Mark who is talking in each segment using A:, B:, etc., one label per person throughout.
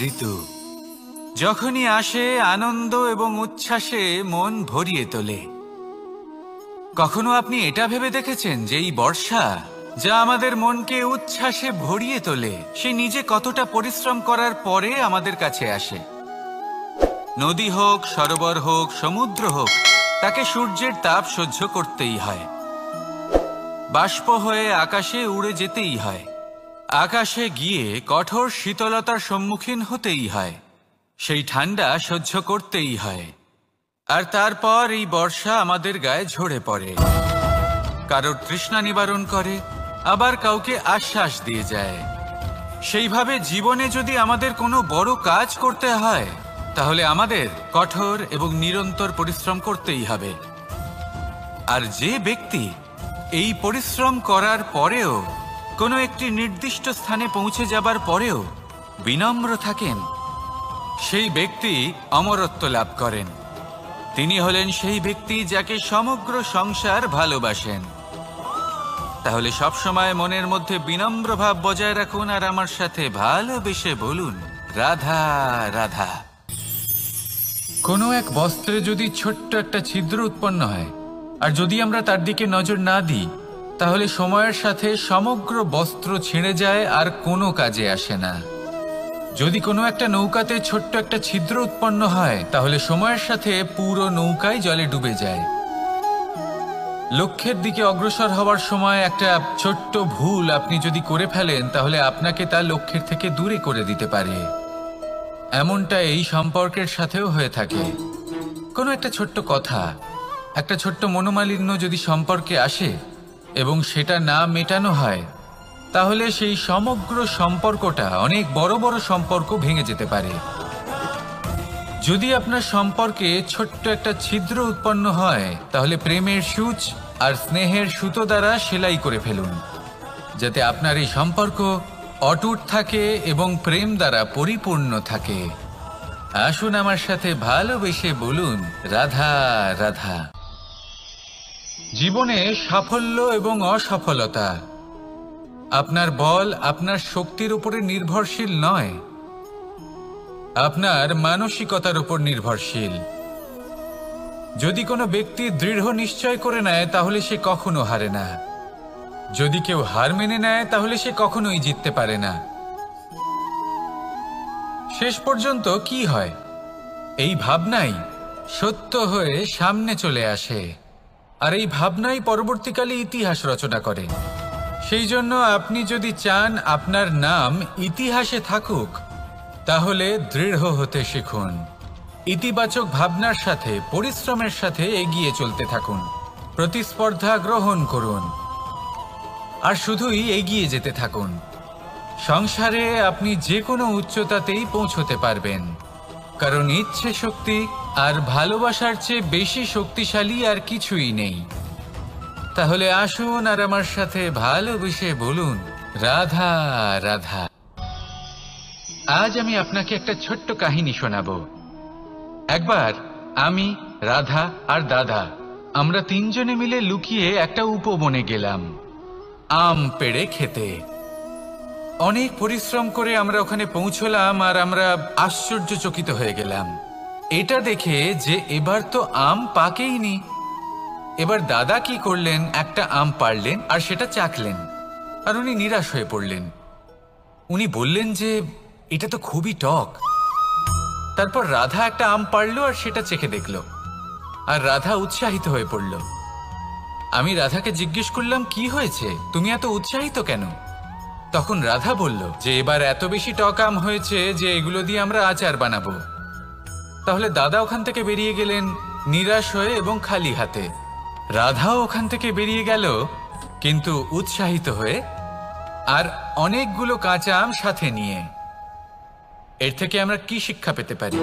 A: ঋতু। যখনই আসে আনন্দ এবং উচ্ছ্বাসে মন ভরিয়ে তোলে। কখনো আপনি এটা ভেবে দেখেছেন যে এই বর্ষা, যা আমাদের মনকে উচ্ছ্বাসে ভরিয়ে তোলে, সে নিজে কতটা পরিশ্রম করার পরে আমাদের কাছে আসে? নদী হোক, সরোবর হোক, সমুদ্র হোক, তাকে সূর্যের তাপ সহ্য করতেই হয়। বাষ্প হয়ে আকাশে উড়ে যেতেই হয়। আকাশে গিয়ে কঠোর শীতলতার সম্মুখীন হতেই হয়। সেই ঠান্ডা সহ্য করতেই হয়। আর তারপর এই বর্ষা আমাদের গায়ে ঝরে পড়ে, কারোর তৃষ্ণা নিবারণ করে, আবার কাউকে আশ্বাস দিয়ে যায়। সেইভাবে জীবনে যদি আমাদের কোনো বড় কাজ করতে হয়, তাহলে আমাদের কঠোর এবং নিরন্তর পরিশ্রম করতেই হবে। আর যে ব্যক্তি এই পরিশ্রম করার পরেও, কোনো একটি নির্দিষ্ট স্থানে পৌঁছে যাবার পরেও বিনম্র থাকেন, সেই ব্যক্তি অমরত্ব লাভ করেন। তিনি হলেন সেই ব্যক্তি যাকে সমগ্র সংসার ভালোবাসেন। তাহলে সবসময় মনের মধ্যে বিনম্র ভাব বজায় রাখুন আর আমার সাথে ভালোবেসে বলুন, রাধা রাধা। কোনো এক বস্ত্রে যদি ছোট্ট একটা ছিদ্র উৎপন্ন হয়, আর যদি আমরা তার দিকে নজর না দিই, তাহলে সময়ের সাথে সমগ্র বস্ত্র ছিঁড়ে যায় আর কোনো কাজে আসে না। যদি কোনো একটা নৌকাতে ছোট্ট একটা ছিদ্র উৎপন্ন হয়, তাহলে সময়ের সাথে পুরো নৌকাই জলে ডুবে যায়। লক্ষ্যের দিকে অগ্রসর হওয়ার সময় একটা ছোট্ট ভুল আপনি যদি করে ফেলেন, তাহলে আপনাকে তা লক্ষ্যের থেকে দূরে করে দিতে পারে। এমনটা এই সম্পর্কের সাথেও হয়ে থাকে। কোনো একটা ছোট্ট কথা, একটা ছোট্ট মনোমালিন্য যদি সম্পর্কে আসে এবং সেটা না মেটানো হয়, তাহলে সেই সমগ্র সম্পর্কটা, অনেক বড় বড় সম্পর্ক ভেঙে যেতে পারে। যদি আপনার সম্পর্কে ছোট্ট একটা ছিদ্র উৎপন্ন হয়, তাহলে প্রেমের সূচ আর স্নেহের সুতো দ্বারা সেলাই করে ফেলুন, যাতে আপনার এই সম্পর্ক অটুট থাকে এবং প্রেম দ্বারা পরিপূর্ণ থাকে। আসুন আমার সাথে ভালোবেসে বলুন, রাধা রাধা। জীবনে সাফল্য এবং অসফলতা আপনার বল, আপনার শক্তির উপরে নির্ভরশীল নয়, আপনার মানসিকতার উপর নির্ভরশীল। যদি কোনো ব্যক্তি দৃঢ় নিশ্চয় করে নেয়, তাহলে সে কখনো হারে না। যদি কেউ হার মেনে নেয়, তাহলে সে কখনোই জিততে পারে না। শেষ পর্যন্ত কি হয়? এই ভাবনাই সত্য হয়ে সামনে চলে আসে, আর এই ভাবনাই পরবর্তীকালে ইতিহাস রচনা করে। সেই জন্য আপনি যদি চান আপনার নাম ইতিহাসে থাকুক, তাহলে দৃঢ় হতে শিখুন। ইতিবাচক ভাবনার সাথে, পরিশ্রমের সাথে এগিয়ে চলতে থাকুন। প্রতিস্পর্ধা গ্রহণ করুন আর শুধুই এগিয়ে যেতে থাকুন। সংসারে আপনি যে কোনো উচ্চতাতেই পৌঁছতে পারবেন, কারণ ইচ্ছে শক্তি আর ভালোবাসার চেয়ে বেশি শক্তিশালী আর কিছুই নেই। তাহলে আসুন আর আমার সাথে ভালোবেসে বলুন, রাধা রাধা। আজ আমি আপনাকে একটা ছোট্ট কাহিনী শোনাবো। একবার আমি, রাধা আর দাদা, আমরা তিনজনে মিলে লুকিয়ে একটা উপবনে গেলাম আম পেড়ে খেতে। অনেক পরিশ্রম করে আমরা ওখানে পৌঁছলাম আর আমরা আশ্চর্যচকিত হয়ে গেলাম এটা দেখে যে এবার তো আম পাকেইনি। এবার দাদা কি করলেন, একটা আম পাড়লেন আর সেটা চাখলেন, আর উনি নিরাশ হয়ে পড়লেন। উনি বললেন যে এটা তো খুবই টক। তারপর রাধা একটা আম পাড়লো আর সেটা চেখে দেখল, আর রাধা উৎসাহিত হয়ে পড়ল। আমি রাধাকে জিজ্ঞেস করলাম, কি হয়েছে, তুমি এত উৎসাহিত কেন? তখন রাধা বলল যে এবার এত বেশি টক আম হয়েছে যে এগুলো দিয়ে আমরা আচার বানাবো। তাহলে দাদা ওখান থেকে বেরিয়ে গেলেন নিরাশ হয়ে এবং খালি হাতে। রাধাও ওখান থেকে বেরিয়ে গেল কিন্তু উৎসাহিত হয়ে, আর অনেকগুলো কাঁচা আম সাথে নিয়ে। এর থেকে আমরা কি শিক্ষা পেতে পারি?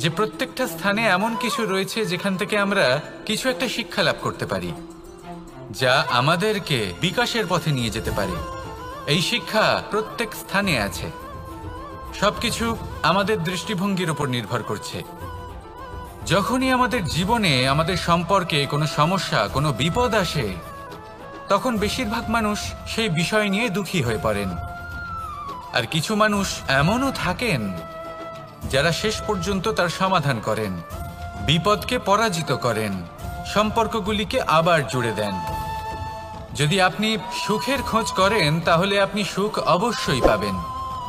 A: যে প্রত্যেকটা স্থানে এমন কিছু রয়েছে যেখান থেকে আমরা কিছু একটা শিক্ষা লাভ করতে পারি, যা আমাদেরকে বিকাশের পথে নিয়ে যেতে পারে। এই শিক্ষা প্রত্যেক স্থানে আছে। সবকিছু আমাদের দৃষ্টিভঙ্গির উপর নির্ভর করছে। যখনই আমাদের জীবনে, আমাদের সম্পর্কে কোনো সমস্যা, কোনো বিপদ আসে, তখন বেশিরভাগ মানুষ সেই বিষয় নিয়ে দুঃখী হয়ে পড়েন। আর কিছু মানুষ এমনও থাকেন যারা শেষ পর্যন্ত তার সমাধান করেন, বিপদকে পরাজিত করেন, সম্পর্কগুলিকে আবার জুড়ে দেন। যদি আপনি সুখের খোঁজ করেন তাহলে আপনি সুখ অবশ্যই পাবেন,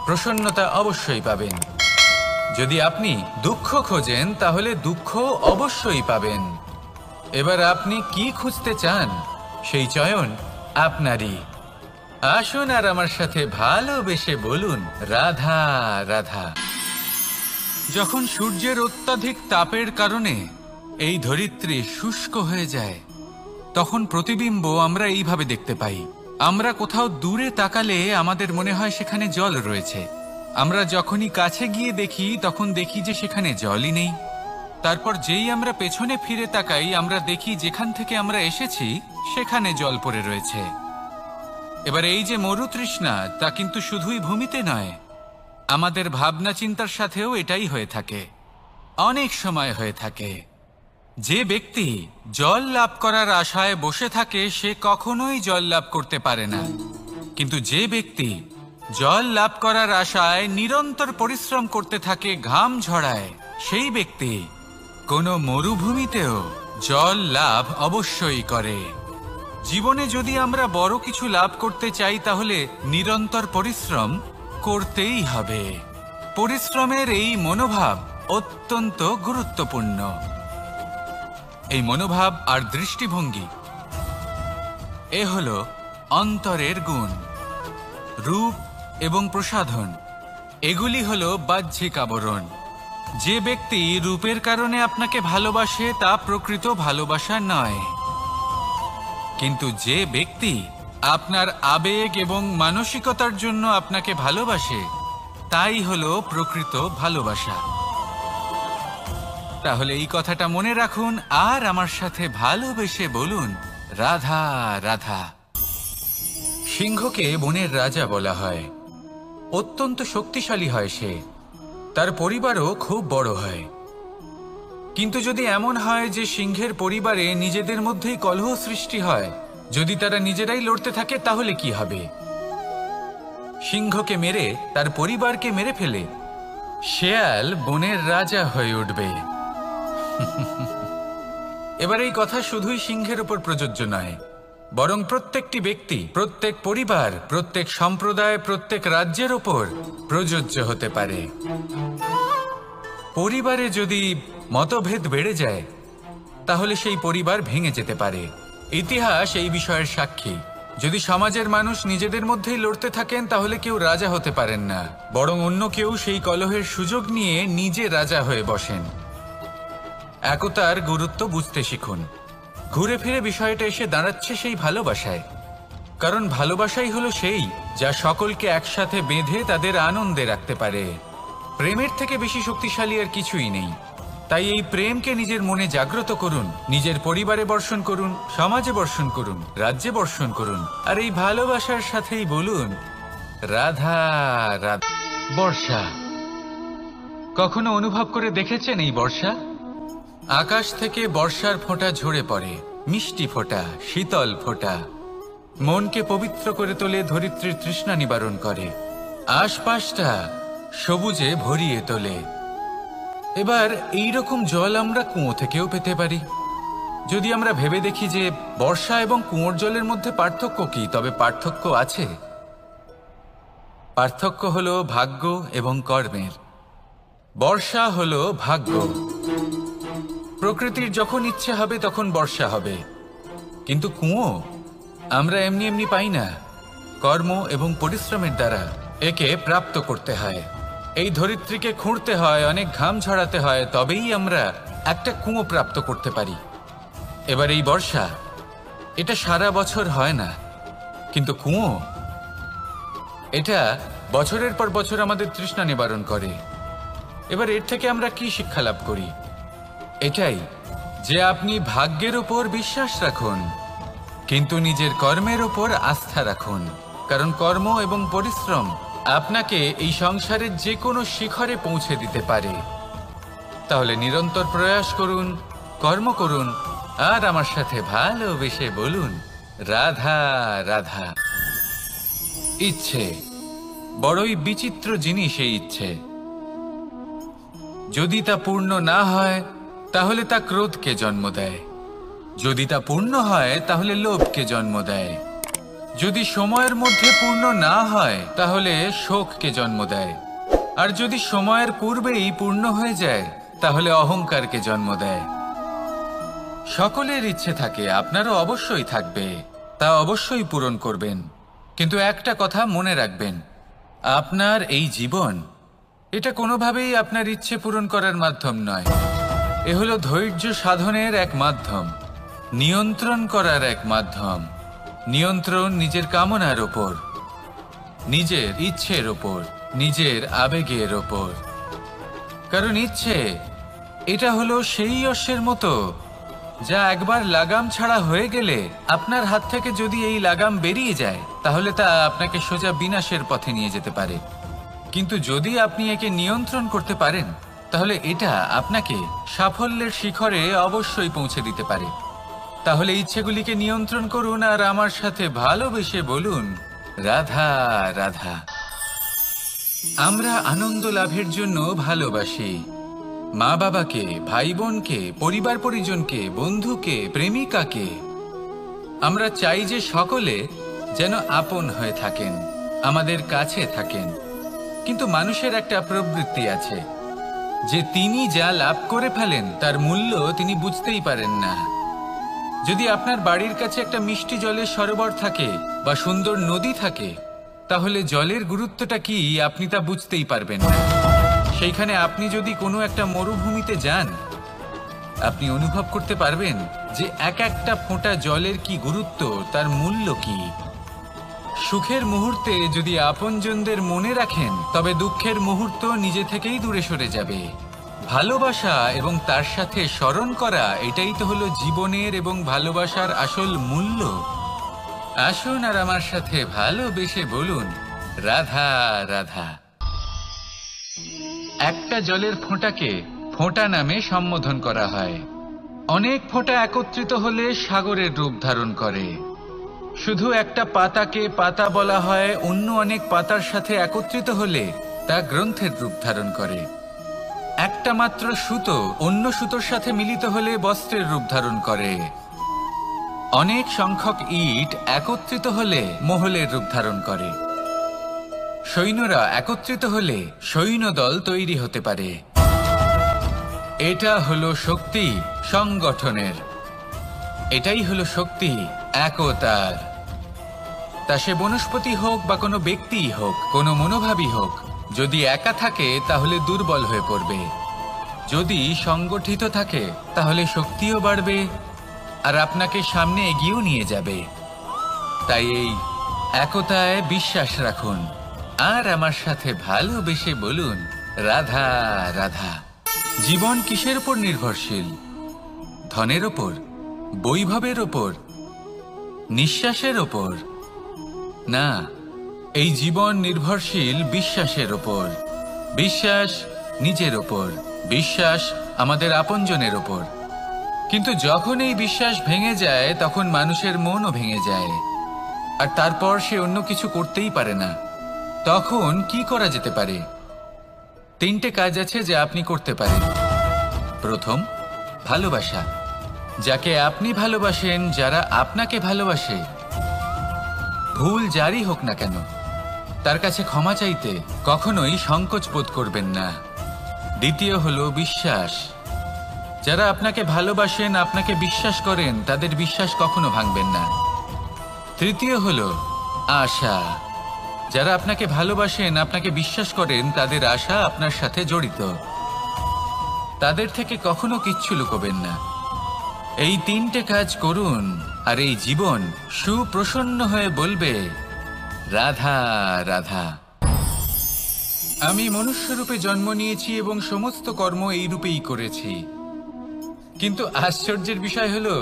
A: প্রসন্নতা অবশ্যই পাবেন। যদি আপনি দুঃখ খোঁজেন তাহলে দুঃখ অবশ্যই পাবেন। এবার আপনি কি খুঁজতে চান সেই চয়ন আপনারই। আসুন আর আমার সাথে ভালোবেসে বলুন রাধা রাধা। যখন সূর্যের অত্যাধিক তাপের কারণে এই ধরিত্রী শুষ্ক হয়ে যায় তখন প্রতিবিম্ব আমরা এইভাবে দেখতে পাই। আমরা কোথাও দূরে তাকালে আমাদের মনে হয় সেখানে জল রয়েছে। আমরা যখনই কাছে গিয়ে দেখি তখন দেখি যে সেখানে জলই নেই। তারপর যেই আমরা পেছনে ফিরে তাকাই আমরা দেখি যেখান থেকে আমরা এসেছি সেখানে জল পড়ে রয়েছে। এবার এই যে মরুতৃষ্ণা তা কিন্তু শুধুই ভূমিতে নয়, আমাদের ভাবনা চিন্তার সাথেও এটাই হয়ে থাকে, অনেক সময় হয়ে থাকে। যে ব্যক্তি জল লাভ করার আশায় বসে থাকে সে কখনোই জল লাভ করতে পারে না, কিন্তু যে ব্যক্তি জল লাভ করার আশায় নিরন্তর পরিশ্রম করতে থাকে, ঘাম ঝরায়, সেই ব্যক্তি কোনো মরুভূমিতেও জল লাভ অবশ্যই করে। জীবনে যদি আমরা বড় কিছু লাভ করতে চাই তাহলে নিরন্তর পরিশ্রম করতেই হবে। পরিশ্রমের এই মনোভাব অত্যন্ত গুরুত্বপূর্ণ। এই মনোভাব আর দৃষ্টিভঙ্গি এ হলো অন্তরের গুণ। রূপ এবং প্রসাধন এগুলি হলো বাহ্যিক আবরণ। যে ব্যক্তি রূপের কারণে আপনাকে ভালোবাসে তা প্রকৃত ভালোবাসা নয়, কিন্তু যে ব্যক্তি আপনার আবেগ এবং মানসিকতার জন্য আপনাকে ভালোবাসে তাই হলো প্রকৃত ভালোবাসা। তাহলে এই কথাটা মনে রাখুন আর আমার সাথে ভালোবেসে বলুন রাধা রাধা। সিংহকে বনের রাজা বলা হয়। অত্যন্ত শক্তিশালী হয় সে, তার পরিবারও খুব বড় হয়। কিন্তু যদি এমন হয় যে সিংহের পরিবারে নিজেদের মধ্যেই কলহ সৃষ্টি হয়, যদি তারা নিজেরাই লড়তে থাকে তাহলে কি হবে? সিংহকে মেরে তার পরিবারকে মেরে ফেলে শেয়াল বনের রাজা হয়ে উঠবে। এবার এই কথা শুধুই সিংহের উপর প্রযোজ্য নয়, বরং প্রত্যেকটি ব্যক্তি, প্রত্যেক পরিবার, প্রত্যেক সম্প্রদায়, প্রত্যেক রাজ্যের ওপর প্রযোজ্য হতে পারে। পরিবারে যদি মতভেদ বেড়ে যায় তাহলে সেই পরিবার ভেঙে যেতে পারে। ইতিহাস এই বিষয়ের সাক্ষী। যদি সমাজের মানুষ নিজেদের মধ্যেই লড়তে থাকেন তাহলে কেউ রাজা হতে পারেন না, বরং অন্য কেউ সেই কলহের সুযোগ নিয়ে নিজে রাজা হয়ে বসেন। একতার গুরুত্ব বুঝতে শিখুন। ঘুরে ফিরে বিষয়টা এসে দাঁড়াচ্ছে সেই ভালোবাসায়, কারণ ভালোবাসাই হলো সেই যা সকলকে একসাথে বেঁধে তাদের আনন্দে রাখতে পারে। প্রেমের থেকে বেশি শক্তিশালী আর কিছুই নেই। তাই এই প্রেমকে নিজের মনে জাগ্রত করুন, নিজের পরিবারে বর্ষণ করুন, সমাজে বর্ষণ করুন, রাজ্যে বর্ষণ করুন, আর এই ভালোবাসার সাথেই বলুন রাধা রাধা। বর্ষা কখনো অনুভব করে দেখেছেন এই বর্ষা? আকাশ থেকে বর্ষার ফোঁটা ঝরে পড়ে, মিষ্টি ফোঁটা, শীতল ফোঁটা, মনকে পবিত্র করে তোলে, ধরিত্রীর তৃষ্ণা নিবারণ করে, আশপাশটা সবুজে ভরিয়ে তোলে। এবার এই রকম জল আমরা কুয়ো থেকেও পেতে পারি। যদি আমরা ভেবে দেখি যে বর্ষা এবং কুয়োর জলের মধ্যে পার্থক্য কি, তবে পার্থক্য আছে। পার্থক্য হলো ভাগ্য এবং কর্মের। বর্ষা হলো ভাগ্য। প্রকৃতির যখন ইচ্ছে হবে তখন বর্ষা হবে, কিন্তু কুয়ো আমরা এমনি এমনি পাই না। কর্ম এবং পরিশ্রমের দ্বারা একে প্রাপ্ত করতে হয়। এই ধরিত্রীকে খুঁড়তে হয়, অনেক ঘাম ঝরাতে হয়, তবেই আমরা একটা কুয়ো প্রাপ্ত করতে পারি। এবার এই বর্ষা, এটা সারা বছর হয় না, কিন্তু কুয়ো এটা বছরের পর বছর আমাদের তৃষ্ণা নিবারণ করে। এবার এর থেকে আমরা কি শিক্ষা লাভ করি? এটাই যে আপনি ভাগ্যের উপর বিশ্বাস রাখুন, কিন্তু নিজের কর্মের উপর আস্থা রাখুন, কারণ কর্ম এবং পরিশ্রম আপনাকে এই সংসারের যে কোনো শিখরে পৌঁছে দিতে পারে। তাহলে নিরন্তর প্রয়াস করুন, কর্ম করুন, আর আমার সাথে ভালোবেসে বলুন রাধা রাধা। ইচ্ছে বড়ই বিচিত্র জিনিস এই ইচ্ছে। যদি তা পূর্ণ না হয় তাহলে তা ক্রোধকে জন্ম দেয়, যদি তা পূর্ণ হয় তাহলে লোভকে জন্ম দেয়, যদি সময়ের মধ্যে পূর্ণ না হয় তাহলে শোককে জন্ম দেয়, আর যদি সময়ের পূর্বেই পূর্ণ হয়ে যায় তাহলে অহংকারকে জন্ম দেয়। সকলের ইচ্ছে থাকে, আপনারও অবশ্যই থাকবে, তা অবশ্যই পূরণ করবেন। কিন্তু একটা কথা মনে রাখবেন, আপনার এই জীবন এটা কোনোভাবেই আপনার ইচ্ছে পূরণ করার মাধ্যম নয়। এ হলো ধৈর্য সাধনের এক মাধ্যম, নিয়ন্ত্রণ করার এক মাধ্যম। নিয়ন্ত্রণ নিজের কামনার ওপর, নিজের ইচ্ছের ওপর, নিজের আবেগের ওপর। কারণ ইচ্ছে এটা হলো সেই অশ্বের মতো যা একবার লাগাম ছাড়া হয়ে গেলে আপনার হাত থেকে যদি এই লাগাম বেরিয়ে যায় তাহলে তা আপনাকে সোজা বিনাশের পথে নিয়ে যেতে পারে। কিন্তু যদি আপনি একে নিয়ন্ত্রণ করতে পারেন তাহলে এটা আপনাকে সাফল্যের শিখরে অবশ্যই পৌঁছে দিতে পারে। তাহলে ইচ্ছেগুলিকে নিয়ন্ত্রণ করুন আর আমার সাথে ভালোবেসে বলুন, রাধা রাধা। আমরা আনন্দ লাভের জন্য ভালোবাসি মা বাবাকে, ভাই বোনকে, পরিবার পরিজনকে, বন্ধুকে, প্রেমিকাকে। আমরা চাই যে সকলে যেন আপন হয়ে থাকেন, আমাদের কাছে থাকেন। কিন্তু মানুষের একটা প্রবৃত্তি আছে যে তিনি যা লাভ করে ফেলেন তার মূল্য তিনি বুঝতেই পারেন না। যদি আপনার বাড়ির কাছে একটা মিষ্টি জলের সরোবর থাকে বা সুন্দর নদী থাকে তাহলে জলের গুরুত্বটা কি আপনি তা বুঝতেই পারবেন না। সেইখানে আপনি যদি কোনো একটা মরুভূমিতে যান আপনি অনুভব করতে পারবেন যে এক একটা ফোঁটা জলের কি গুরুত্ব, তার মূল্য কি। সুখের মুহূর্তে যদি আপনজনদের মনে রাখেন তবে দুঃখের মুহূর্ত নিজে থেকেই দূরে সরে যাবে। ভালোবাসা এবং তার সাথে স্মরণ করা, এটাই তো হলো জীবনের এবং ভালোবাসার আসল মূল্য। আসুন আর আমার সাথে ভালোবেসে বলুন, রাধা রাধা। একটা জলের ফোঁটাকে ফোঁটা নামে সম্বোধন করা হয়। অনেক ফোঁটা একত্রিত হলে সাগরের রূপ ধারণ করে। শুধু একটা পাতাকে পাতা বলা হয়, অন্য অনেক পাতার সাথে একত্রিত হলে তা গ্রন্থের রূপ ধারণ করে। একটা মাত্র সুতো অন্য সুতোর সাথে মিলিত হলে বস্ত্রের রূপ ধারণ করে। অনেক সংখ্যক ইট একত্রিত হলে মহলের রূপ ধারণ করে। সৈন্যরা একত্রিত হলে সৈন্যদল তৈরি হতে পারে। এটা হলো শক্তি সংগঠনের, এটাই হলো শক্তি একতার। তা সে বনস্পতি হোক বা কোনো ব্যক্তিই হোক, কোনো মনোভাবই হোক, যদি একা থাকে তাহলে দুর্বল হয়ে পড়বে। যদি সংগঠিত থাকে তাহলে শক্তিও বাড়বে আর আপনাকে সামনে এগিয়েও নিয়ে যাবে। তাই এই একতায় বিশ্বাস রাখুন আর আমার সাথে ভালোবেসে বলুন, রাধা রাধা। জীবন কিসের উপর নির্ভরশীল? ধনের ওপর, বৈভবের ওপর, নিঃশ্বাসের ওপর? না, এই জীবন নির্ভরশীল বিশ্বাসের ওপর। বিশ্বাস নিজের ওপর, বিশ্বাস আমাদের আপনজনের ওপর। কিন্তু যখন এই বিশ্বাস ভেঙে যায় তখন মানুষের মনও ভেঙে যায় আর তারপর সে অন্য কিছু করতেই পারে না। তখন কি করা যেতে পারে? তিনটে কাজ আছে যা আপনি করতে পারেন। প্রথম, ভালোবাসা। যাকে আপনি ভালোবাসেন, যারা আপনাকে ভালোবাসে, ভুল যারই হোক না কেন, তার কাছে ক্ষমা চাইতে কখনোই সংকোচ বোধ করবেন না। দ্বিতীয় হলো বিশ্বাস। যারা আপনাকে ভালোবাসেন, আপনাকে বিশ্বাস করেন, তাদের বিশ্বাস কখনো ভাঙবেন না। তৃতীয় হলো আশা। যারা আপনাকে ভালোবাসেন, আপনাকে বিশ্বাস করেন, তাদের আশা আপনার সাথে জড়িত। তাদের থেকে কখনো কিচ্ছু লুকোবেন না। এই তিনটে কাজ করুন আর এই জীবন সুপ্রসন্ন হয়ে বলবে, রাধা রাধা। আমি মনুষ্যরূপে জন্ম নিয়েছি এবং সমস্ত কর্ম এই রূপেই করেছি। কিন্তু আশ্চর্যের বিষয় হলো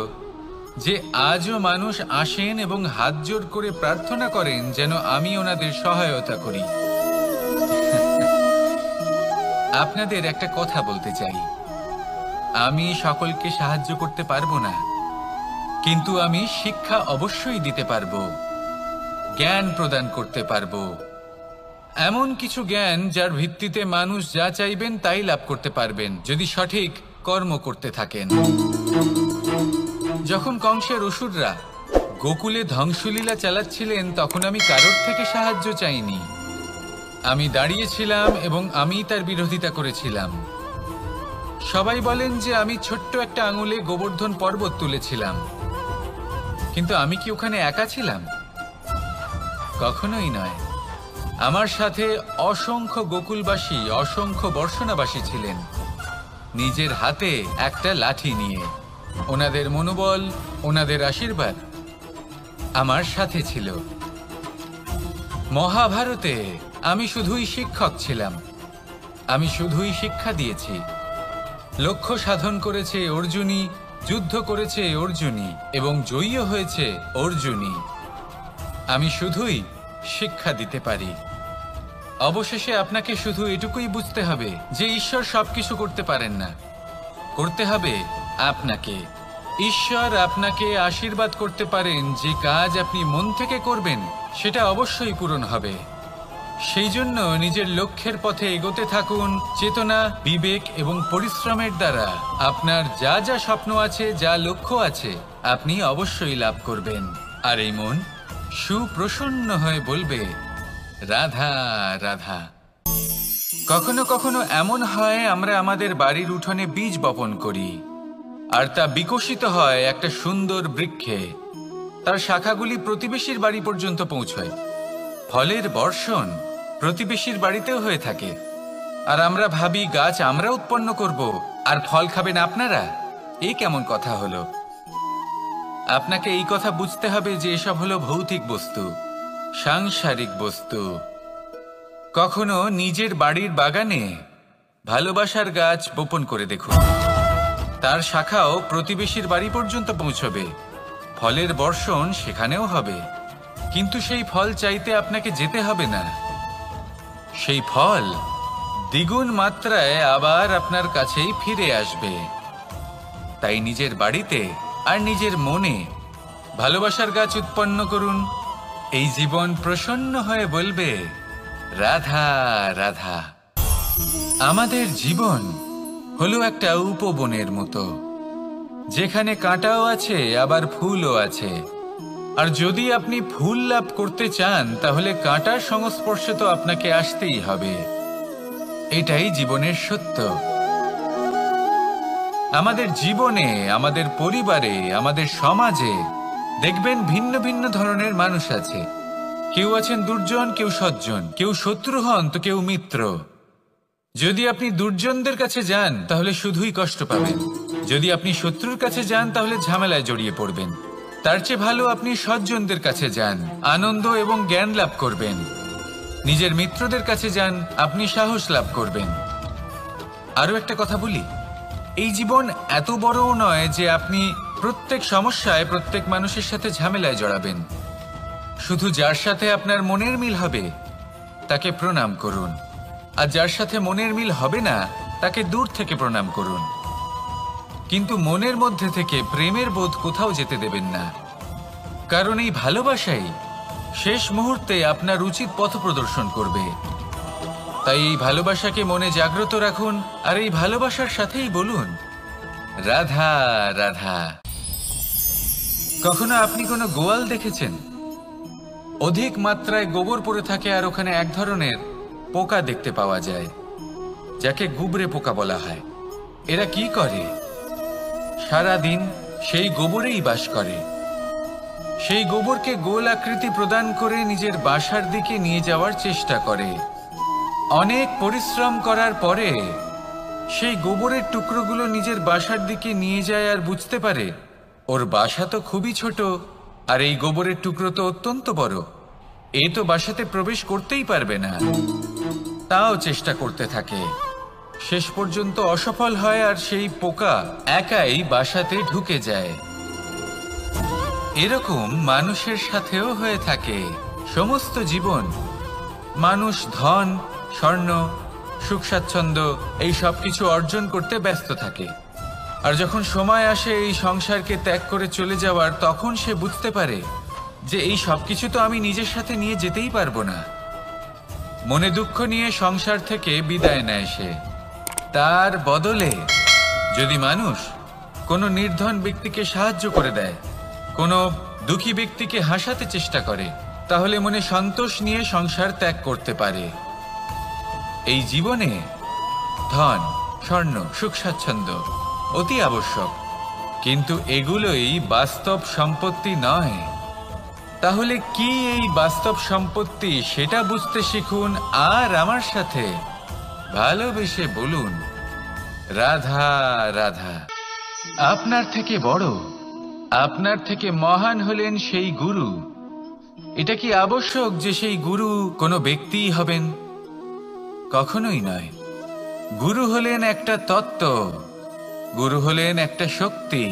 A: যে আজও মানুষ আসেন এবং হাত জোড় করে প্রার্থনা করেন যেন আমি ওনাদের সহায়তা করি। আপনাদের একটা কথা বলতে চাই, আমি সকলকে সাহায্য করতে পারবো না, কিন্তু আমি শিক্ষা অবশ্যই দিতে পারবো, জ্ঞান প্রদান করতে পারবো। এমন কিছু জ্ঞান যার ভিত্তিতে মানুষ যা চাইবেন তাই লাভ করতে পারবেন যদি সঠিক কর্ম করতে থাকেন। যখন কংসের অসুররা গোকুলে ধ্বংসলীলা চালাচ্ছিলেন তখন আমি কারোর থেকে সাহায্য চাইনি। আমি দাঁড়িয়েছিলাম এবং আমি তার বিরোধিতা করেছিলাম। সবাই বলেন যে আমি ছোট্ট একটা আঙুলে গোবর্ধন পর্বত তুলেছিলাম, কিন্তু আমি কি ওখানে একা ছিলাম? কখনোই নয়। আমার সাথে অসংখ্য গোকুলবাসী, অসংখ্য বর্ষণাবাসী ছিলেন, নিজের হাতে একটা লাঠি নিয়ে। ওনাদের মনোবল, ওনাদের আশীর্বাদ আমার সাথে ছিল। মহাভারতে আমি শুধুই শিক্ষক ছিলাম, আমি শুধুই শিক্ষা দিয়েছি। লক্ষ্য সাধন করেছে অর্জুনই, যুদ্ধ করেছে অর্জুনই এবং জয়ীও হয়েছে অর্জুনই। আমি শুধুই শিক্ষা দিতে পারি। অবশেষে আপনাকে শুধু এটুকুই বুঝতে হবে যে ঈশ্বর সবকিছু করতে পারেন না, করতে হবে আপনাকে। ঈশ্বর আপনাকে আশীর্বাদ করতে পারেন যে কাজ আপনি মন থেকে করবেন সেটা অবশ্যই পূরণ হবে। সেই জন্য নিজের লক্ষ্যের পথে এগোতে থাকুন। চেতনা, বিবেক এবং পরিশ্রমের দ্বারা আপনার যা যা স্বপ্ন আছে, যা লক্ষ্য আছে, আপনি অবশ্যই লাভ করবেন। আর এই মন সুপ্রসন্ন হয়ে বলবে, রাধা রাধা। কখনো কখনো এমন হয় আমরা আমাদের বাড়ির উঠোনে বীজ বপন করি, আর তা বিকশিত হয় একটা সুন্দর বৃক্ষে। তার শাখাগুলি প্রতিবেশীর বাড়ি পর্যন্ত পৌঁছয়। ফলের বর্ষণ প্রতিবেশীর বাড়িতেও হয়ে থাকে। আর আমরা ভাবি গাছ আমরা উৎপন্ন করব আর ফল খাবেন আপনারা। এই কেমন কথা হলো? আপনাকে এই কথা বুঝতে হবে যে এসব হলো ভৌতিক বস্তু, সাংসারিক বস্তু। কখনো নিজের বাড়ির বাগানে ভালোবাসার গাছ বপন করে দেখুন। তার শাখাও প্রতিবেশীর বাড়ি পর্যন্ত পৌঁছবে, ফলের বর্ষণ সেখানেও হবে। কিন্তু সেই ফল চাইতে আপনাকে যেতে হবে না, সেই ফল দ্বিগুণ মাত্রায় আবার আপনার কাছেই ফিরে আসবে। তাই নিজের বাড়িতে আর নিজের মনে ভালোবাসার গাছ উৎপন্ন করুন। এই জীবন প্রসন্ন হয়ে বলবে, রাধা রাধা। আমাদের জীবন হলো একটা উপবনের মতো, যেখানে কাঁটাও আছে আবার ফুলও আছে। আর যদি আপনি ফুল লাভ করতে চান তাহলে কাঁটার সংস্পর্শে তো আপনাকে আসতেই হবে। এটাই জীবনের সত্য। আমাদের জীবনে, আমাদের পরিবারে, আমাদের সমাজে দেখবেন ভিন্ন ভিন্ন ধরনের মানুষ আছে। কেউ আছেন দুর্জন, কেউ সজ্জন, কেউ শত্রু হন তো কেউ মিত্র। যদি আপনি দুর্জনদের কাছে যান তাহলে শুধুই কষ্ট পাবেন, যদি আপনি শত্রুর কাছে যান তাহলে ঝামেলায় জড়িয়ে পড়বেন। তার চেয়ে ভালো আপনি সজ্জনদের কাছে যান, আনন্দ এবং জ্ঞান লাভ করবেন। নিজের মিত্রদের কাছে যান, আপনি সাহস লাভ করবেন। আরও একটা কথা বলি, এই জীবন এত বড়ও নয় যে আপনি প্রত্যেক সমস্যায় প্রত্যেক মানুষের সাথে ঝামেলায় জড়াবেন। শুধু যার সাথে আপনার মনের মিল হবে তাকে প্রণাম করুন, আর যার সাথে মনের মিল হবে না তাকে দূর থেকে প্রণাম করুন। কিন্তু মনের মধ্যে থেকে প্রেমের বোধ কোথাও যেতে দেবেন না, কারণ এই ভালোবাসাই শেষ মুহূর্তে আপনার উচিত পথ প্রদর্শন করবে। তাই এই ভালোবাসাকে মনে জাগ্রত রাখুন, আর এই ভালোবাসার সাথেই বলুন, রাধা রাধা। কখনো আপনি কোনো গোয়াল দেখেছেন? অধিক মাত্রায় গোবর পড়ে থাকে আর ওখানে এক ধরনের পোকা দেখতে পাওয়া যায়, যাকে গুবরে পোকা বলা হয়। এরা কি করে? সারাদিন সেই গোবরেই বাস করে। সেই গোবরকে গোল আকৃতি প্রদান করে নিজের বাসার দিকে নিয়ে যাওয়ার চেষ্টা করে। অনেক পরিশ্রম করার পরে সেই গোবরের টুকরোগুলো নিজের বাসার দিকে নিয়ে যায় আর বুঝতে পারে ওর বাসা তো খুবই ছোট, আর এই গোবরের টুকরো তো অত্যন্ত বড়। এ তো বাসাতে প্রবেশ করতেই পারবে না। তাও চেষ্টা করতে থাকে, শেষ পর্যন্ত অসফল হয় আর সেই পোকা একাই বাসাতে ঢুকে যায়। এরকম মানুষের সাথেও হয়ে থাকে। সমস্ত জীবন মানুষ ধন, স্বর্ণ, সুখ স্বাচ্ছন্দ্য এই সব কিছু অর্জন করতে ব্যস্ত থাকে। আর যখন সময় আসে এই সংসারকে ত্যাগ করে চলে যাওয়ার, তখন সে বুঝতে পারে যে এই সব কিছু তো আমি নিজের সাথে নিয়ে যেতেই পারবো না। মনে দুঃখ নিয়ে সংসার থেকে বিদায় নেয় সে। তার বদলে যদি মানুষ কোনো নির্ধন ব্যক্তিকে সাহায্য করে দেয়, কোনো দুঃখী ব্যক্তিকে হাসাতে চেষ্টা করে, তাহলে মনে সন্তোষ নিয়ে সংসার ত্যাগ করতে পারে। এই জীবনে ধন, স্বর্ণ, সুখ স্বাচ্ছন্দ্য অতি আবশ্যক, কিন্তু এগুলোই বাস্তব সম্পত্তি নয়। তাহলে কি এই বাস্তব সম্পত্তি সেটা বুঝতে শিখুন আর আমার সাথে ভালোবেসে বলুন, রাধা রাধা। আপনার থেকে বড়, আপনার থেকে মহান হলেন সেই গুরু। এটা কি আবশ্যক যে সেই গুরু কোনো ব্যক্তিই হবেন? কখনোই নয়। গুরু হলেন একটা তত্ত্ব, গুরু হলেন একটা শক্তি।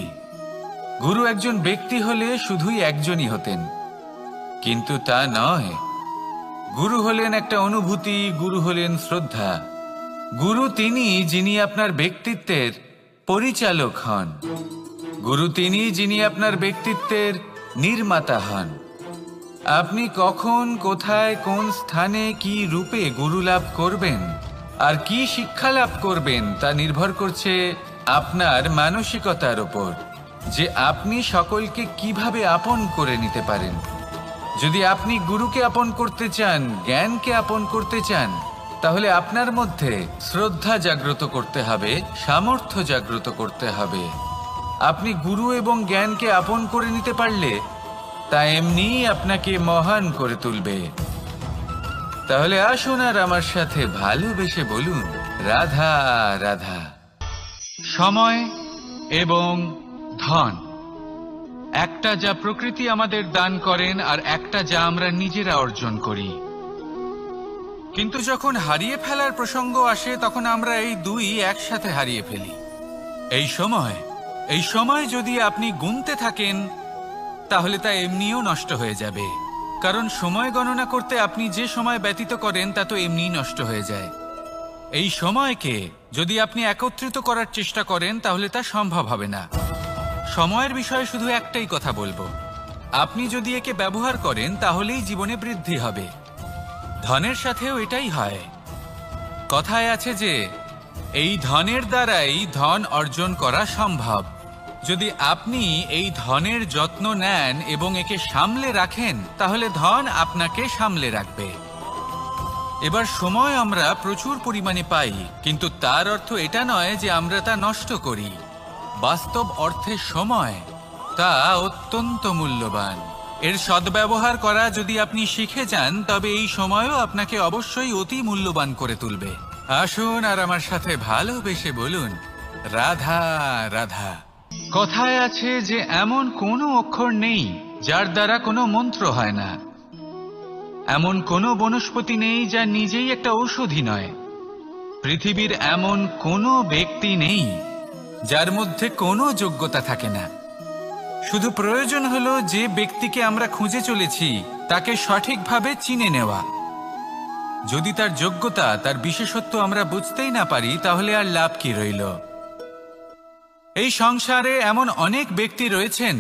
A: গুরু একজন ব্যক্তি হলে শুধুই একজনই হতেন, কিন্তু তা নয়। গুরু হলেন একটা অনুভূতি, গুরু হলেন শ্রদ্ধা। গুরু তিনি যিনি আপনার ব্যক্তিত্বের পরিচালক হন। গুরু তিনি যিনি আপনার ব্যক্তিত্বের নির্মাতা হন। আপনি কখন, কোথায়, কোন স্থানে, কি রূপে গুরু লাভ করবেন আর কি শিক্ষা লাভ করবেন তা নির্ভর করছে আপনার মানসিকতার উপর, যে আপনি সকলকে কিভাবে আপন করে নিতে পারেন। যদি আপনি গুরুকে আপন করতে চান, জ্ঞানকে আপন করতে চান, তাহলে আপনার মধ্যে শ্রদ্ধা জাগ্রত করতে হবে, সামর্থ্য জাগ্রত করতে হবে। আপনি গুরু এবং জ্ঞানকে আপন করে নিতে পারলে তা এমনিই আপনাকে মহান করে তুলবে। তাহলে আসুন আর আমার সাথে ভালোবেসে বলুন, রাধা রাধা। সময় এবং ধন, একটা যা প্রকৃতি আমাদের দান করেন আর একটা যা আমরা নিজেরা অর্জন করি। কিন্তু যখন হারিয়ে ফেলার প্রসঙ্গ আসে তখন আমরা এই দুই একসাথে হারিয়ে ফেলি। এই সময় যদি আপনি গুনতে থাকেন তাহলে তা এমনিও নষ্ট হয়ে যাবে, কারণ সময় গণনা করতে আপনি যে সময় ব্যতীত করেন তা তো এমনিই নষ্ট হয়ে যায়। এই সময়কে যদি আপনি একত্রিত করার চেষ্টা করেন তাহলে তা সম্ভব হবে না। সময়ের বিষয়ে শুধু একটাই কথা বলবো, আপনি যদি একে ব্যবহার করেন তাহলেই জীবনে বৃদ্ধি হবে। ধনের সাথেও এটাই হয়। কথায় আছে যে এই ধনের দ্বারাই ধন অর্জন করা সম্ভব। যদি আপনি এই ধনের যত্ন নেন এবং একে সামলে রাখেন তাহলে ধন আপনাকে সামলে রাখবে। এবার সময় আমরা প্রচুর পরিমাণে পাই, কিন্তু তার অর্থ এটা নয় যে আমরা তা নষ্ট করি। বাস্তব অর্থে সময় তা অত্যন্ত মূল্যবান। এর সদ্ব্যবহার করা যদি আপনি শিখে যান তবে এই সময়ও আপনাকে অবশ্যই অতি মূল্যবান করে তুলবে। আসুন আর আমার সাথে ভালোবেসে বলুন, রাধা রাধা। কথায় আছে যে এমন কোনো অক্ষর নেই যার দ্বারা কোনো মন্ত্র হয় না। এমন কোনো বনস্পতি নেই যা নিজেই একটা ঔষধি নয়। পৃথিবীর এমন কোনো ব্যক্তি নেই যার মধ্যে কোনো যোগ্যতা থাকে না। শুধু প্রয়োজন হলো যে ব্যক্তিকে আমরা খুঁজে চলেছি তাকে সঠিকভাবে চিনে নেওয়া। যদি তার যোগ্যতা, তার বিশেষত্ব আমরা বুঝতেই না পারি তাহলে আর লাভ কি রইল? এই সংসারে এমন অনেক ব্যক্তি রয়েছেন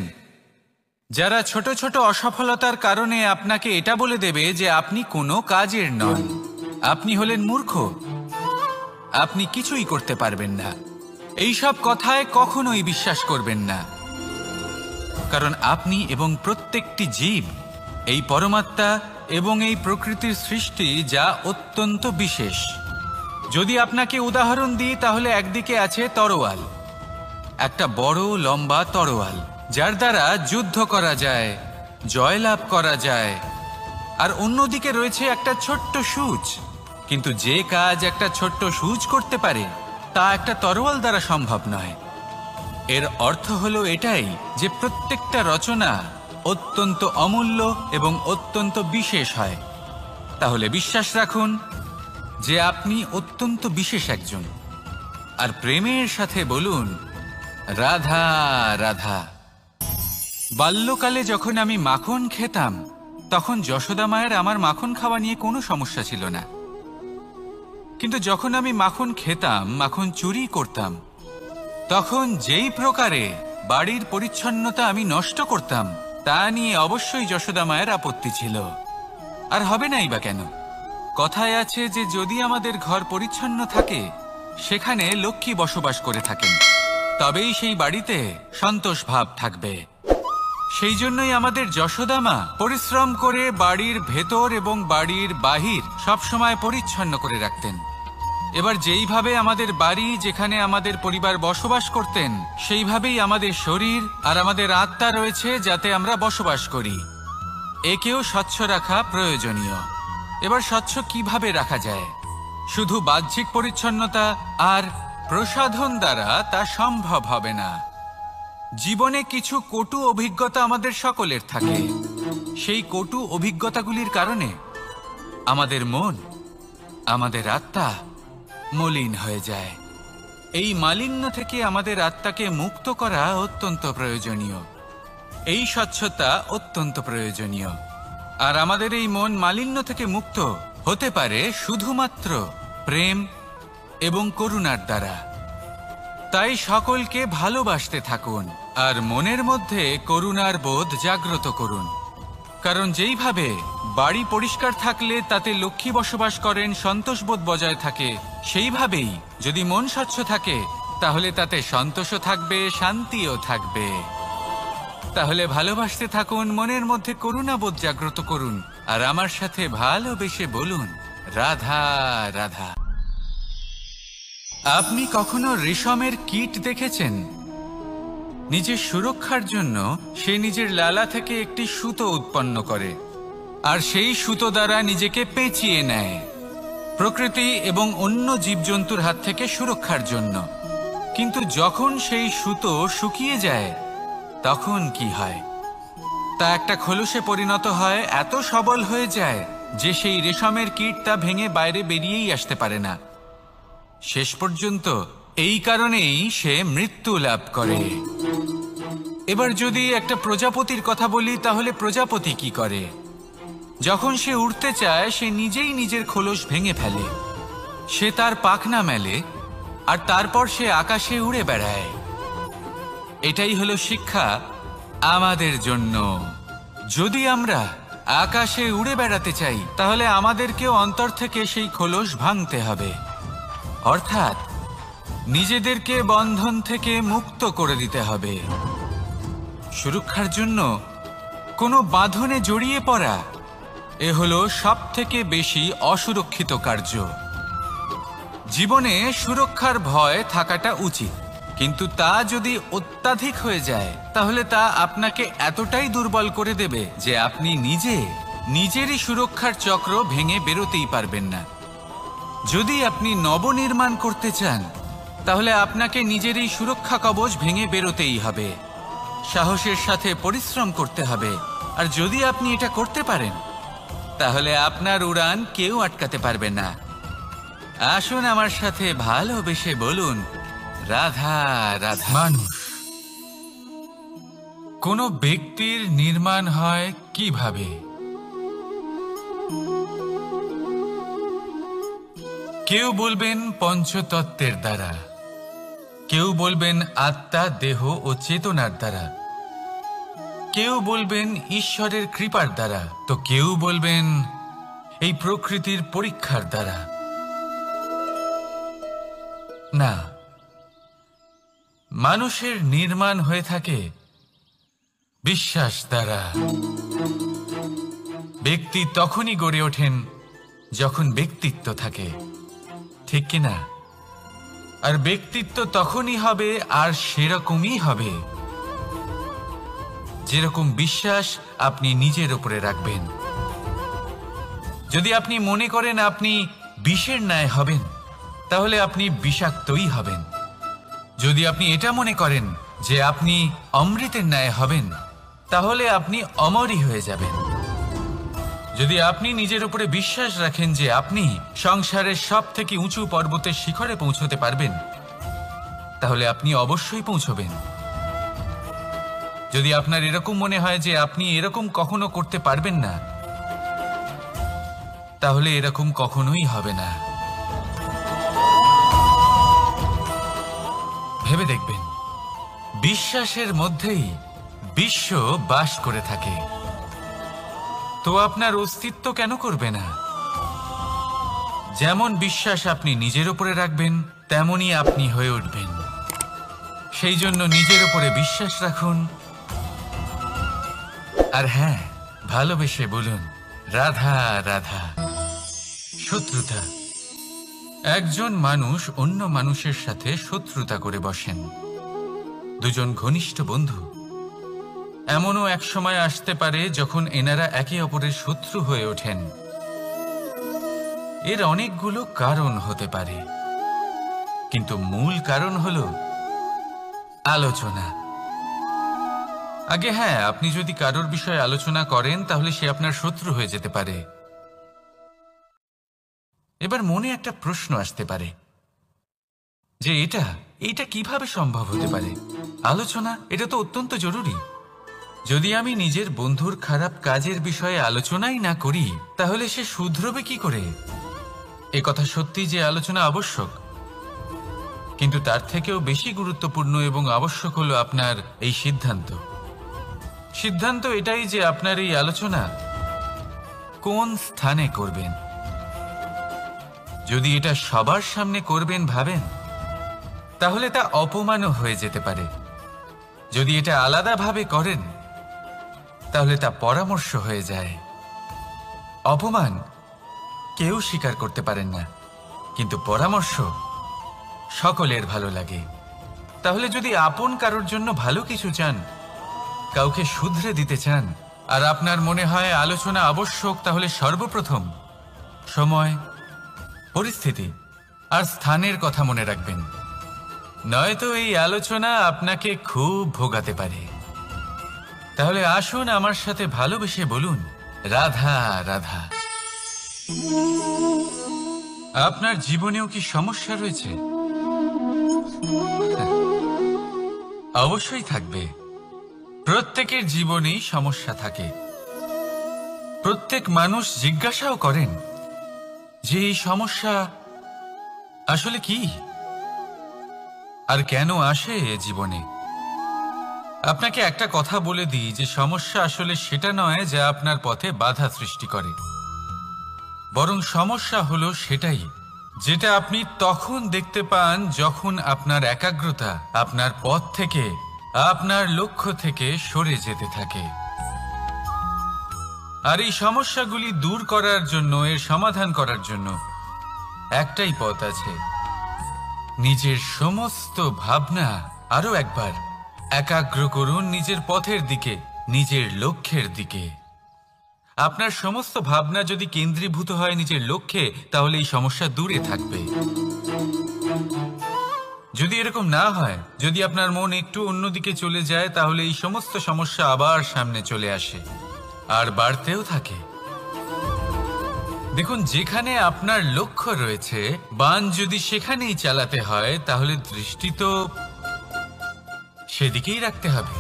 A: যারা ছোট ছোট অসফলতার কারণে আপনাকে এটা বলে দেবে যে আপনি কোনো কাজের নন, আপনি হলেন মূর্খ, আপনি কিছুই করতে পারবেন না। এইসব কথায় কখনোই বিশ্বাস করবেন না, কারণ আপনি এবং প্রত্যেকটি জীব এই পরমাত্মা এবং এই প্রকৃতির সৃষ্টি যা অত্যন্ত বিশেষ। যদি আপনাকে উদাহরণ দিই তাহলে একদিকে আছে তরোয়াল, একটা বড় লম্বা তরোয়াল যার দ্বারা যুদ্ধ করা যায়, জয়লাভ করা যায়। আর অন্যদিকে রয়েছে একটা ছোট্ট সূচ, কিন্তু যে কাজ একটা ছোট্ট সূচ করতে পারে তা একটা তরোয়াল দ্বারা সম্ভব নয়। এর অর্থ হলো এটাই যে প্রত্যেকটা রচনা অত্যন্ত অমূল্য এবং অত্যন্ত বিশেষ হয়। তাহলে বিশ্বাস রাখুন যে আপনি অত্যন্ত বিশেষ একজন, আর প্রেমের সাথে বলুন, রাধা রাধা। বাল্যকালে যখন আমি মাখন খেতাম তখন যশোদা মায়ের আমার মাখন খাওয়া নিয়ে কোনো সমস্যা ছিল না, কিন্তু যখন আমি মাখন খেতাম, মাখন চুরি করতাম, তখন যেই প্রকারে বাড়ির পরিচ্ছন্নতা আমি নষ্ট করতাম তা নিয়ে অবশ্যই যশোদা মায়ের আপত্তি ছিল। আর হবে নাই বা কেন? কথায় আছে যে যদি আমাদের ঘর পরিচ্ছন্ন থাকে সেখানে লক্ষ্মী বসবাস করে থাকেন, তবেই সেই বাড়িতে সন্তোষ ভাব থাকবে। সেই জন্যই আমাদের যশোদা মা পরিশ্রম করে বাড়ির ভেতর এবং বাড়ির বাহির সবসময় পরিচ্ছন্ন করে রাখতেন। এবার যেইভাবে আমাদের বাড়ি, যেখানে আমাদের পরিবার বসবাস করতেন, সেইভাবেই আমাদের শরীর আর আমাদের আত্মা রয়েছে যাতে আমরা বসবাস করি। একেও স্বচ্ছ রাখা প্রয়োজনীয়। এবার স্বচ্ছ কিভাবে রাখা যায়? শুধু বাহ্যিক পরিচ্ছন্নতা আর প্রসাধন দ্বারা তা সম্ভব হবে না। জীবনে কিছু কটু অভিজ্ঞতা আমাদের সকলের থাকে। সেই কটু অভিজ্ঞতাগুলির কারণে আমাদের মন, আমাদের আত্মা মলিন হয়ে যায়। এই মালিন্য থেকে আমাদের আত্মাকে মুক্ত করা অত্যন্ত প্রয়োজনীয়। এই স্বচ্ছতা অত্যন্ত প্রয়োজনীয়। আর আমাদের এই মন মালিন্য থেকে মুক্ত হতে পারে শুধুমাত্র প্রেম এবং করুণার দ্বারা। তাই সকলকে ভালোবাসতে থাকুন আর মনের মধ্যে করুণার বোধ জাগ্রত করুন। কারণ যেইভাবে বাড়ি পরিষ্কার থাকলে তাতে লক্ষ্মী বসবাস করেন, সন্তোষবোধ বজায় থাকে, সেইভাবেই যদি মন স্বচ্ছ থাকে তাহলে তাতে সন্তোষও থাকবে, শান্তিও থাকবে। তাহলে ভালোবাসতে থাকুন, মনের মধ্যে করুণাবোধ জাগ্রত করুন আর আমার সাথে ভালোবেসে বলুন, রাধা রাধা। আপনি কখনো রেশমের কীট দেখেছেন? নিজের সুরক্ষার জন্য সে নিজের লালা থেকে একটি সুতো উৎপন্ন করে আর সেই সুতো দ্বারা নিজেকে পেঁচিয়ে নেয়, প্রকৃতি এবং অন্য জীবজন্তুর হাত থেকে সুরক্ষার জন্য। কিন্তু যখন সেই সুতো শুকিয়ে যায় তখন কি হয়? তা একটা খোলসে পরিণত হয়, এত সবল হয়ে যায় যে সেই রেশমের কীট তা ভেঙে বাইরে বেরিয়েই আসতে পারে না। শেষ পর্যন্ত এই কারণেই সে মৃত্যু লাভ করে। এবার যদি একটা প্রজাপতির কথা বলি, তাহলে প্রজাপতি কি করে? যখন সে উড়তে চায় সে নিজেই নিজের খোলস ভেঙে ফেলে, সে তার পাখনা মেলে আর তারপর সে আকাশে উড়ে বেড়ায়। এটাই হলো শিক্ষা আমাদের জন্য। যদি আমরা আকাশে উড়ে বেড়াতে চাই তাহলে আমাদেরকেও অন্তর থেকে সেই খোলস ভাঙতে হবে, অর্থাৎ নিজেদেরকে বন্ধন থেকে মুক্ত করে দিতে হবে। সুরক্ষার জন্য কোনো বাঁধনে জড়িয়ে পড়া এ হলো সবথেকে বেশি অসুরক্ষিত কার্য। জীবনে সুরক্ষার ভয় থাকাটা উচিত, কিন্তু তা যদি অত্যাধিক হয়ে যায় তাহলে তা আপনাকে এতটাই দুর্বল করে দেবে যে আপনি নিজেরই সুরক্ষার চক্র ভেঙে বেরোতেই পারবেন না। যদি আপনি নবনির্মাণ করতে চান তাহলে আপনাকে নিজেরই সুরক্ষা কবচ ভেঙে বেরোতেই হবে, সাহসের সাথে পরিশ্রম করতে হবে। আর যদি আপনি এটা করতে পারেন তাহলে আপনার উড়ান কেউ আটকাতে পারবে না। আসুন আমার সাথে ভালোবেসে বলুন, রাধা রাধা। মানুষ, কোনো ব্যক্তির নির্মাণ হয় কিভাবে? কেউ বলবেন পঞ্চতত্ত্বের দ্বারা, কেউ বলবেন আত্মা, দেহ ও চেতনার দ্বারা, কেউ বলবেন ঈশ্বরের কৃপার দ্বারা, তো কেউ বলবেন এই প্রকৃতির পরীক্ষার দ্বারা। না, মানুষের নির্মাণ হয়ে থাকে বিশ্বাস দ্বারা। ব্যক্তি তখনই গড়ে ওঠেন যখন ব্যক্তিত্ব থাকে, ঠিক কিনা? আর ব্যক্তিত্ব তখনই হবে আর সেরকমই হবে যেরকম বিশ্বাস আপনি নিজের উপরে রাখবেন। যদি আপনি মনে করেন আপনি বিষের ন্যায় হবেন তাহলে আপনি বিষাক্তই হবেন। যদি আপনি এটা মনে করেন যে আপনি অমৃতের ন্যায় হবেন তাহলে আপনি অমরই হয়ে যাবেন। যদি আপনি নিজের উপরে বিশ্বাস রাখেন যে আপনি সংসারের সব থেকে উঁচু পর্বতের শিখরে পৌঁছতে পারবেন তাহলে আপনি অবশ্যই পৌঁছবেন। যদি আপনার এরকম মনে হয় যে আপনি এরকম কখনো করতে পারবেন না তাহলে এরকম কখনোই হবে না। ভেবে দেখবেন, বিশ্বাসের মধ্যেই বিশ্ব বাস করে থাকে, তো আপনার অস্তিত্ব কেন করবে না? যেমন বিশ্বাস আপনি নিজের উপরে রাখবেন তেমনই আপনি হয়ে উঠবেন। সেই জন্য নিজের উপরে বিশ্বাস রাখুন, আর হ্যাঁ, ভালোবেসে বলুন রাধা রাধা। শত্রুতা, একজন মানুষ অন্য মানুষের সাথে শত্রুতা করে বসেন, দুজন ঘনিষ্ঠ বন্ধু। এমনও এক সময় আসতে পারে যখন এনারা একে অপরের শত্রু হয়ে ওঠেন। এর অনেকগুলো কারণ হতে পারে, কিন্তু মূল কারণ হলো আলোচনা। আগে হ্যাঁ, আপনি যদি কারোর বিষয়ে আলোচনা করেন তাহলে সে আপনার শত্রু হয়ে যেতে পারে। এবার মনে একটা প্রশ্ন আসতে পারে যে এটা কিভাবে সম্ভব হতে পারে? আলোচনা, এটা তো অত্যন্ত জরুরি। যদি আমি নিজের বন্ধুর খারাপ কাজের বিষয়ে আলোচনাই না করি তাহলে সে শুধরবে কি করে? এ কথা সত্যি যে আলোচনা আবশ্যক, কিন্তু তার থেকেও বেশি গুরুত্বপূর্ণ এবং আবশ্যক হলো আপনার এই সিদ্ধান্ত এটাই যে আপনার এই আলোচনা কোন স্থানে করবেন। যদি এটা সবার সামনে করবেন ভাবেন, তাহলে তা অপমানও হয়ে যেতে পারে। যদি এটা আলাদাভাবে করেন তাহলে তা পরামর্শ হয়ে যায়। অপমান কেউ স্বীকার করতে পারেন না, কিন্তু পরামর্শ সকলের ভালো লাগে। তাহলে যদি আপন কারোর জন্য ভালো কিছু চান, কাউকে শুধরে দিতে চান, আর আপনার মনে হয় আলোচনা আবশ্যক, তাহলে সর্বপ্রথম সময়, পরিস্থিতি আর স্থানের কথা মনে রাখবেন, নয়তো এই আলোচনা আপনাকে খুব ভোগাতে পারে। তাহলে আসুন আমার সাথে ভালোবেসে বলুন রাধা রাধা। আপনার জীবনেও কি সমস্যা রয়েছে? অবশ্যই থাকবে। প্রত্যেকের জীবনেই সমস্যা থাকে। প্রত্যেক মানুষ জিজ্ঞাসাও করেন যে এই সমস্যা আসলে কি আর কেন আসে এ জীবনে। আপনাকে একটা কথা বলে দিই যে সমস্যা আসলে সেটা নয় যা আপনার পথে বাধা সৃষ্টি করে, বরং সমস্যা হলো সেটাই যেটা আপনি তখন দেখতে পান যখন আপনার একাগ্রতা আপনার পথ থেকে, আপনার লক্ষ্য থেকে সরে যেতে থাকে। আর এই সমস্যাগুলি দূর করার জন্য, এর সমাধান করার জন্য একটাই পথ আছে, নিজের সমস্ত ভাবনা আরো একবার একাগ্র করুন নিজের পথের দিকে, নিজের লক্ষ্যের দিকে। আপনার সমস্ত ভাবনা যদি কেন্দ্রীভূত হয় নিজের লক্ষ্যে, তাহলে এই সমস্যা দূরে থাকবে। যদি এরকম না হয়, যদি আপনার মন একটু অন্যদিকে চলে যায়, তাহলে এই সমস্ত সমস্যা আবার সামনে চলে আসে আর বাড়তেও থাকে। দেখুন, যেখানে আপনার লক্ষ্য রয়েছে, বান যদি সেখানেই চালাতে হয়, তাহলে দৃষ্টি তো সেদিকেই রাখতে হবে।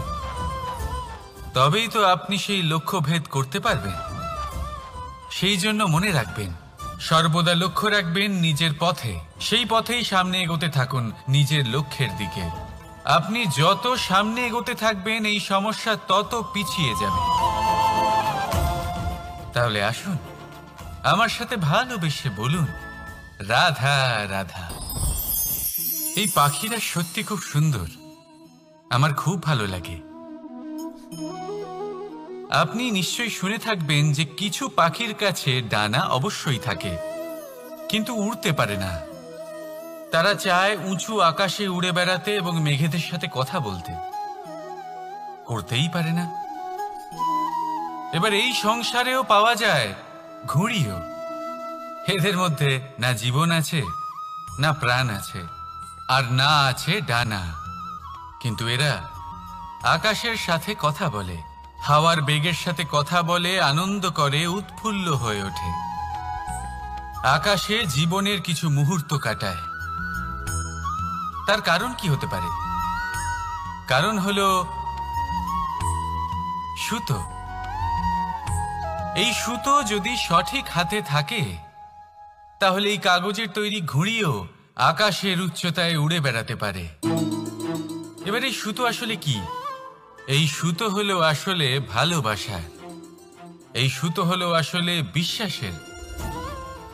A: তবেই তো আপনি সেই লক্ষ্য ভেদ করতে পারবেন। সেই জন্য মনে রাখবেন, সর্বদা লক্ষ্য রাখবেন নিজের পথে, সেই পথেই সামনে এগোতে থাকুন নিজের লক্ষ্যের দিকে। আপনি যত সামনে এগোতে থাকবেন এই সমস্যা তত পিছিয়ে যাবে। তাহলে আসুন আমার সাথে ভালোবেসে বলুন রাধা রাধা। এই পাখিরা সত্যি খুব সুন্দর, আমার খুব ভালো লাগে। আপনি নিশ্চয়ই শুনে থাকবেন যে কিছু পাখির কাছে ডানা অবশ্যই থাকে, কিন্তু উড়তে পারে না। তারা চায় উঁচু আকাশে উড়ে বেড়াতে এবং মেঘেদের সাথে কথা বলতে, করতেই পারে না। এবার এই সংসারেও পাওয়া যায় ঘুড়িও। এদের মধ্যে না জীবন আছে, না প্রাণ আছে, আর না আছে ডানা, কিন্তু এরা আকাশের সাথে কথা বলে, হাওয়ার বেগের সাথে কথা বলে, আনন্দ করে, উৎফুল্ল হয়ে ওঠে। আকাশে জীবনের কিছু মুহূর্ত কাটায়। তার কারণ কি হতে পারে? কারণ হলো সুতো। এই সুতো যদি সঠিক হাতে থাকে, তাহলে এই কাগজের তৈরি ঘুড়িও আকাশের উচ্চতায় উড়ে বেড়াতে পারে। এবার এই সুতো আসলে কি? এই সুতো হলো আসলে ভালোবাসা। এই সুতো হলো আসলে বিশ্বাসের।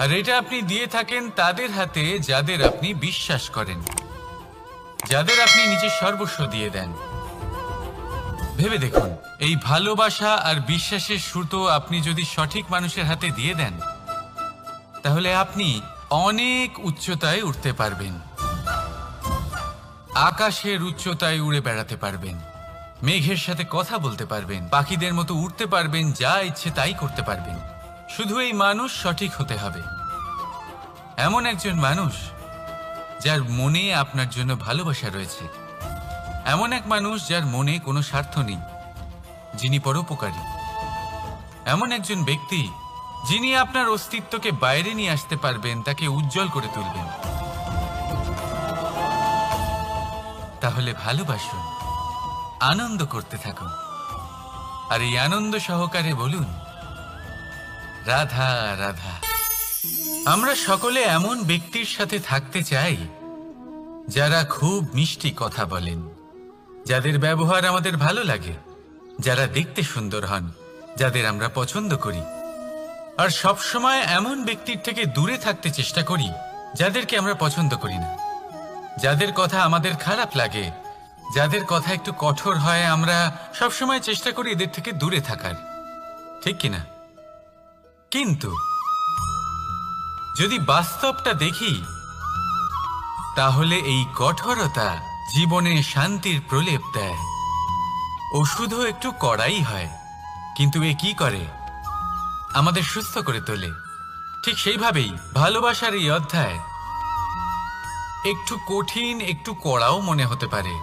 A: আর এটা আপনি দিয়ে থাকেন তাদের হাতে যাদের আপনি বিশ্বাস করেন, যাদের আপনি নিজের সর্বস্ব দিয়ে দেন। ভেবে দেখুন, এই ভালোবাসা আর বিশ্বাসের সুতো আপনি যদি সঠিক মানুষের হাতে দিয়ে দেন, তাহলে আপনি অনেক উচ্চতায় উঠতে পারবেন, আকাশের উচ্চতায় উড়ে বেড়াতে পারবেন, মেঘের সাথে কথা বলতে পারবেন, পাখিদের মতো উড়তে পারবেন, যা ইচ্ছে তাই করতে পারবেন। শুধু এই মানুষ সঠিক হতে হবে, এমন একজন মানুষ যার মনে আপনার জন্য ভালোবাসা রয়েছে, এমন এক মানুষ যার মনে কোনো স্বার্থ নেই, যিনি পরোপকারী, এমন একজন ব্যক্তি যিনি আপনার অস্তিত্বকে বাইরে নিয়ে আসতে পারবেন, তাকে উজ্জ্বল করে তুলবেন। তাহলে ভালোবাসুন, আনন্দ করতে থাকুন, আর এই আনন্দ সহকারে বলুন, রাধা রাধা। আমরা সকলে এমন ব্যক্তির সাথে থাকতে চাই যারা খুব মিষ্টি কথা বলেন, যাদের ব্যবহার আমাদের ভালো লাগে, যারা দেখতে সুন্দর হন, যাদের আমরা পছন্দ করি। আর সবসময় এমন ব্যক্তির থেকে দূরে থাকতে চেষ্টা করি যাদেরকে আমরা পছন্দ করি না, যাদের কথা আমাদের খারাপ লাগে, যাদের কথা একটু কঠোর হয়। আমরা সবসময় চেষ্টা করি এদের থেকে দূরে থাকার, ঠিক কিনা? কিন্তু যদি বাস্তবটা দেখি, তাহলে এই কঠোরতা জীবনে শান্তির প্রলেপ দেয়। ওষুধও একটু কড়াই হয়, কিন্তু এ কি করে? আমাদের সুস্থ করে তোলে। ঠিক সেইভাবেই ভালোবাসার এই অধ্যায় একটু কঠিন, একটু কড়াও মনে হতে পারে,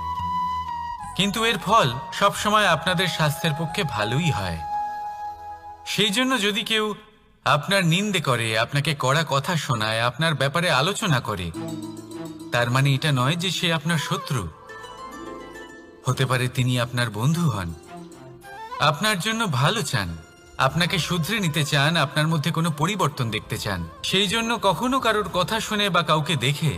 A: কিন্তু এর ফল সবসময় আপনাদের স্বাস্থ্যের পক্ষে ভালোই হয়। সেই জন্য যদি কেউ আপনার নিন্দে করে, আপনাকে কড়া কথা শোনায়, আপনার ব্যাপারে আলোচনা করে, তার মানে এটা নয় যে সে আপনার শত্রু। হতে পারে তিনি আপনার বন্ধু হন, আপনার জন্য ভালো চান, আপনাকে শুধরে নিতে চান, আপনার মধ্যে কোনো পরিবর্তন দেখতে চান। সেই জন্য কখনো কারোর কথা শুনে বা কাউকে দেখে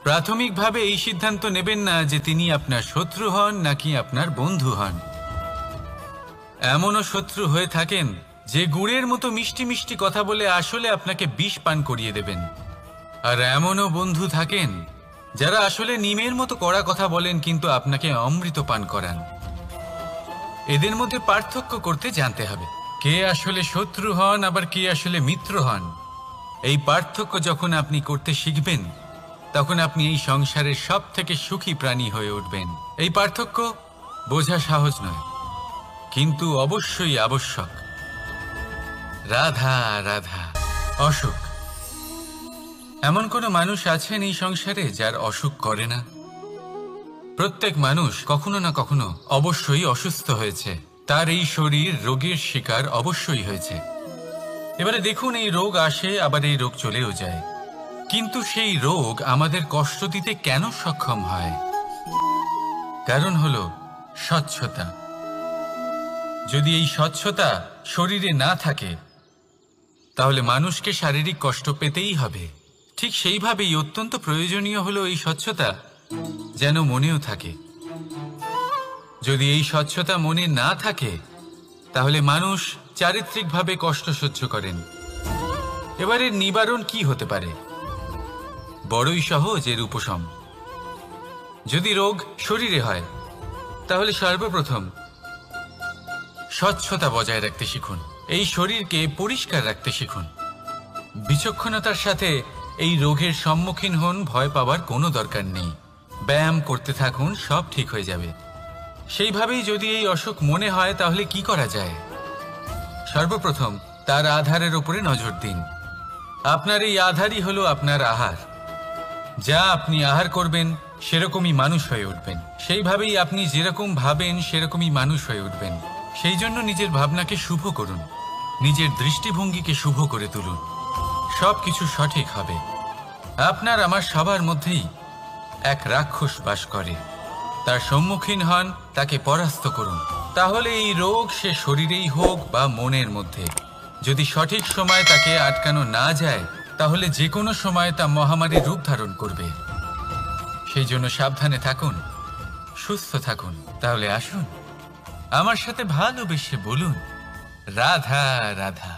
A: প্রাথমিকভাবে এই সিদ্ধান্ত নেবেন না যে তিনি আপনার শত্রু হন নাকি আপনার বন্ধু হন। এমনও শত্রু হয়ে থাকেন যে গুড়ের মতো মিষ্টি মিষ্টি কথা বলে আসলে আপনাকে বিষ পান করিয়ে দেবেন। আর এমনও বন্ধু থাকেন যারা আসলে নিমের মতো কড়া কথা বলেন কিন্তু আপনাকে অমৃত পান করান। এদের মধ্যে পার্থক্য করতে জানতে হবে, কে আসলে শত্রু হন আবার কে আসলে মিত্র হন। এই পার্থক্য যখন আপনি করতে শিখবেন, তখন আপনি এই সংসারের সব থেকে সুখী প্রাণী হয়ে উঠবেন। এই পার্থক্য বোঝা সহজ নয়, কিন্তু অবশ্যই আবশ্যক। রাধা রাধা। অসুখ। এমন কোনো মানুষ আছেন এই সংসারে যার অসুখ করে না? প্রত্যেক মানুষ কখনো না কখনো অবশ্যই অসুস্থ হয়েছে, তার এই শরীর রোগের শিকার অবশ্যই হয়েছে। এবারে দেখুন, এই রোগ আসে আবার এই রোগ চলেও যায়, কিন্তু সেই রোগ আমাদের কষ্ট দিতে কেন সক্ষম হয়? কারণ হলো স্বচ্ছতা। যদি এই স্বচ্ছতা শরীরে না থাকে, তাহলে মানুষকে শারীরিক কষ্ট পেতেই হবে। ঠিক সেইভাবেই অত্যন্ত প্রয়োজনীয় হলো এই স্বচ্ছতা যেন মনেও থাকে। যদি এই স্বচ্ছতা মনে না থাকে, তাহলে মানুষ চারিত্রিকভাবে কষ্ট সহ্য করেন। এবারে নিবারণ কি হতে পারে? বড়ই সহজ এর উপশম। যদি রোগ শরীরে হয়, তাহলে সর্বপ্রথম স্বচ্ছতা বজায় রাখতে শিখুন, এই শরীরকে পরিষ্কার রাখতে শিখুন। বিচক্ষণতার সাথে এই রোগের সম্মুখীন হন, ভয় পাওয়ার কোনো দরকার নেই। ব্যায়াম করতে থাকুন, সব ঠিক হয়ে যাবে। সেইভাবেই যদি এই অসুখ মনে হয়, তাহলে কি করা যায়? সর্বপ্রথম তার আধারের উপরে নজর দিন। আপনার এই আধারই হলো আপনার আহার। যা আপনি আহার করবেন সেরকমই মানুষ হয়ে উঠবেন। সেইভাবেই আপনি যেরকম ভাবেন সেরকমই মানুষ হয়ে উঠবেন। সেই জন্য নিজের ভাবনাকে শুভ করুন, নিজের দৃষ্টিভঙ্গিকে শুভ করে তুলুন, সব কিছু সঠিক হবে। আপনার আমার সবার মধ্যেই এক রাক্ষস বাস করে, তার সম্মুখীন হন, তাকে পরাস্ত করুন। তাহলে এই রোগ সে শরীরেই হোক বা মনের মধ্যে, যদি সঠিক সময় তাকে আটকানো না যায়, তাহলে যে কোনো সময় তা মহামারীর রূপ ধারণ করবে। সেই জন্য সাবধানে থাকুন, সুস্থ থাকুন। তাহলে আসুন আমার সাথে ভালোবেসে বলুন, রাধা রাধা।